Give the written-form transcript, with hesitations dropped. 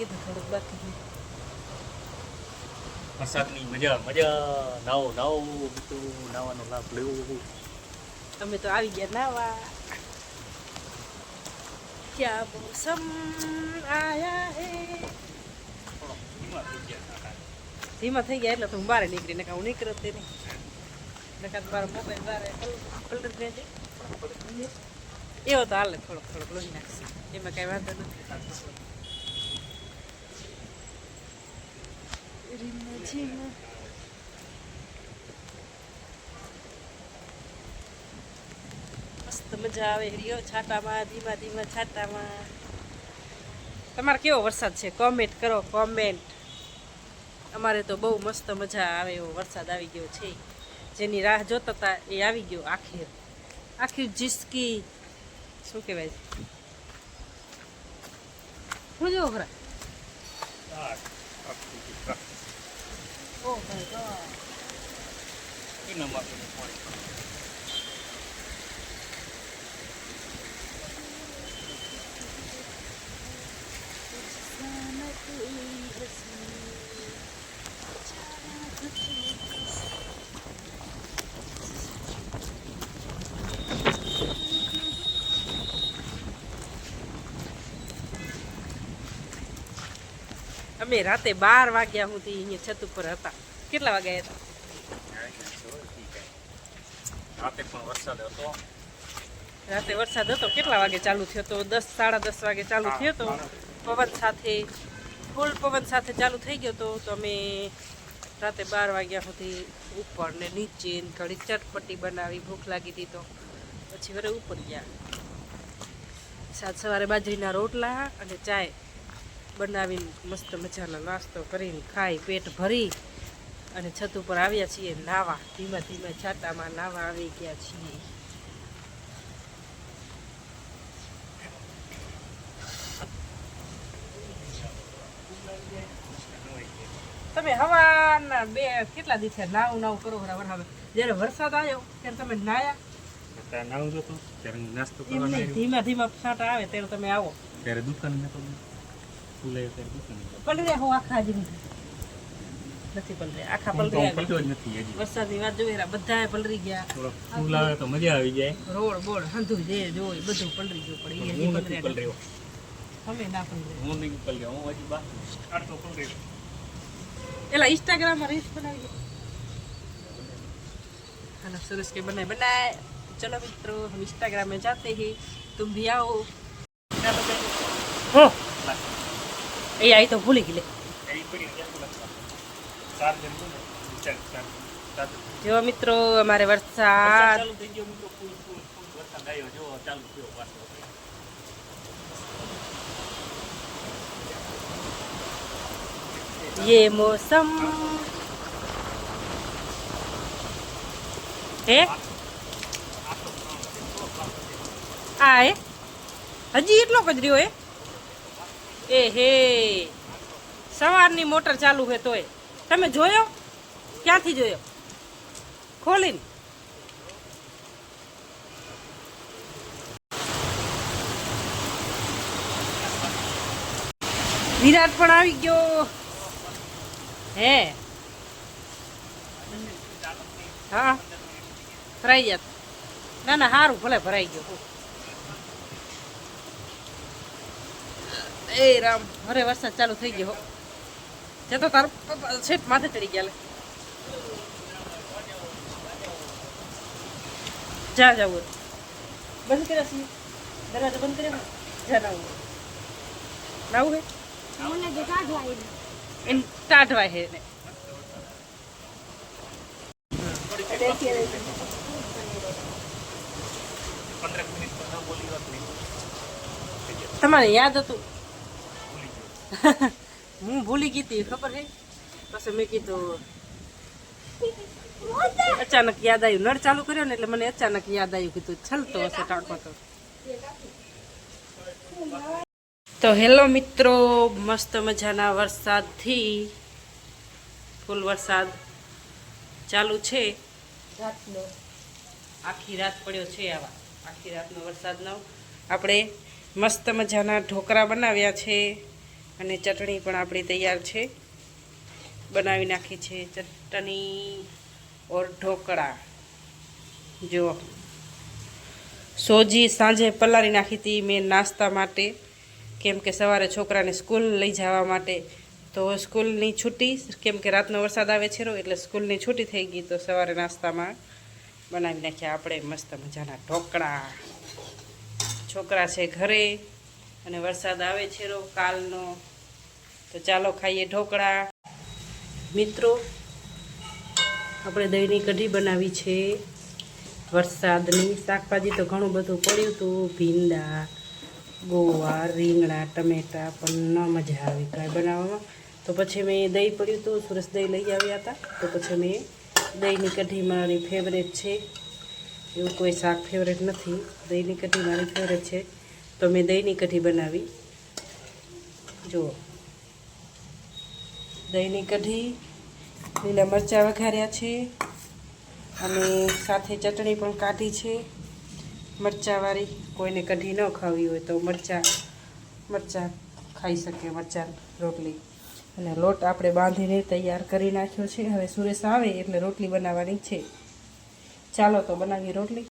કીધું થોડુંક બાકી વરસાદની મજા મજા નાવો નાવો બધું નાવાનો લાભ લેવો. અમે તો આવી ગયા નાવા. ક્યાં મોસમ આયા હે. ધીમા થઈ ગયા એટલે તો હું બહાર નીકળી ને હું નીકળત નહીં નકા મારો મોબાઈલ બહાર પલટ રહેજે એવો તો હાલે થોડોક થોડોક લોહી નાખશે એમાં કાંઈ વાંધો નથી. મસ્ત મજા આવે રિયો છાટામાં ધીમા ધીમા છાટામાં. તમારે કેવો વરસાદ છે કોમેન્ટ કરો કોમેન્ટ. અમારે તો બહુ મસ્ત મજા આવે એવો વરસાદ આવી ગયો છે. જેની રાહ જોતા હતા એ આવી ગયો આખીર આખી જીસકી શું કહેવાય શું જેવો ખરા. ઓ ભાઈ અમે રાતે 12 વાગ્યા સુધી અહીંયા છત ઉપર હતા. કેટલા વાગ્યા હતા? રાતે વરસાદ હતો. કેટલા વાગે ચાલુ થયો તો? 10 સાડા 10 વાગે ચાલુ થયો તો. પવન સાથે ફૂલ પવન સાથે ચાલુ થઈ ગયો તો અમે રાતે 12 વાગ્યા સુધી ઉપર ને નીચે ઘડી ચટપટી બનાવી. ભૂખ લાગી હતી તો પછી વરે ઉપર ગયા. સાત સવારે બાજરીના રોટલા અને ચાય બનાવીને મસ્ત મજાનો નાસ્તો કરીને ખાઈ પેટ ભરી અને છત ઉપર આવ્યા છીએ નાવા. ધીમા ધીમા છાટામાં નાવા આવી ગયા છીએ. તમે હવાના કેટલા દિવસે નાવ કરો વરસાદ જ્યારે વરસાદ આવ્યો ત્યારે તમે નાયા ધીમા ધીમા છાંટા આવે ત્યારે તમે આવો ત્યારે દુકાન પલરે હું આખા જ નથી પલરે આખા પલરે વરસાદની વાત જોઈએ બધા પલરી ગયા. ફૂલ આવે તો મજા આવી જાય. રોડ બોડ હંધું જે જોઈ બધું પલરી ગયું પડે. અમે ના પલરે હું નહીં પલર્યો હું હજી બા આટલો પલર્યો. एला इंस्टाग्राम में रील्स बनाइए है ना सुरेश के बनाए. चलो मित्रों हम इंस्टाग्राम में जाते हैं तुम भी आओ. हो ये आई तो भूल गई ले जो मित्रों हमारे वरसाद ये मौसम है आए हजी એટલો કજર્યો એ હે સવારની મોટર ચાલુ હે તોય તમે જોયો ક્યાંથી જોયો ખોલીને વિરાટ પણ આવી ગયો હે હા ભરાઈ જાત ના ના સારું ભલે ભરાઈ ગયો. એ રામ અરે વરસાદ ચાલુ થઈ ગયો જતો તાર છેટ માથે ચડી ગયા. જા જાવું બંધ કર્યા છીએ દરવાજા બંધ કર્યા જા નાવું નાવું હે इन टाटवा है ने તમારે યાદ હતું હું ભૂલી ગઈ હતી ખબર હે પછી મેં કીધું અચાનક યાદ આવ્યું નળ ચાલુ કર્યો ને એટલે મને અચાનક યાદ આવ્યું કીધું છલતો હશે ટાટવા તો હેલો મિત્રો મસ્ત મજાના વરસાદથી ફૂલ વરસાદ ચાલુ છે રાતનો આખી રાત પડ્યો છે આવા આખી રાતનો વરસાદનો આપણે મસ્ત મજાના ઢોકળા બનાવ્યા છે અને ચટણી પણ આપણી તૈયાર છે. બનાવી નાખી છે ચટણી ઓર ઢોકળા. જો સોજી સાંજે પલાળી નાખી હતી મેં નાસ્તા માટે, કેમ કે સવારે છોકરાને સ્કૂલ લઈ જવા માટે. તો સ્કૂલની છૂટી, કેમ કે રાતનો વરસાદ આવે છે એટલે સ્કૂલની છૂટી થઈ ગઈ, તો સવારે નાસ્તામાં બનાવી નાખ્યા આપણે મસ્ત મજાના ઢોકળા. છોકરા છે ઘરે અને વરસાદ આવે છે કાલનો, તો ચાલો ખાઈએ ઢોકળા. મિત્રો, આપણે દહીંની કઢી બનાવી છે વરસાદની. શાકભાજી તો ઘણું બધું પડ્યું હતું, ભીંડા, ગોવાર, રીંગણા, ટમેટા, પણ ન મજા આવી કાંઈ બનાવવામાં. તો પછી મેં દહીં પડ્યું હતું, સુરસ દહીં લઈ આવ્યા હતા, તો પછી મેં દહીંની કઢી મારી ફેવરેટ છે. એવું કોઈ શાક ફેવરેટ નથી, દહીંની કઢી મારી ફેવરેટ છે, તો મેં દહીંની કઢી બનાવી. જુઓ, દહીંની કઢી, લીલા મરચાં વઘાર્યા છે અને સાથે ચટણી પણ કાઢી છે મરચાંવાળી. કોઈને કઢી ન ખાવી હોય તો મરચાં ખાઈ શકે, મરચાં રોટલી. અને લોટ આપણે બાંધીને તૈયાર કરી નાખ્યો છે. હવે સુરેશ આવે એટલે રોટલી બનાવવાની છે. ચાલો તો બનાવીએ રોટલી.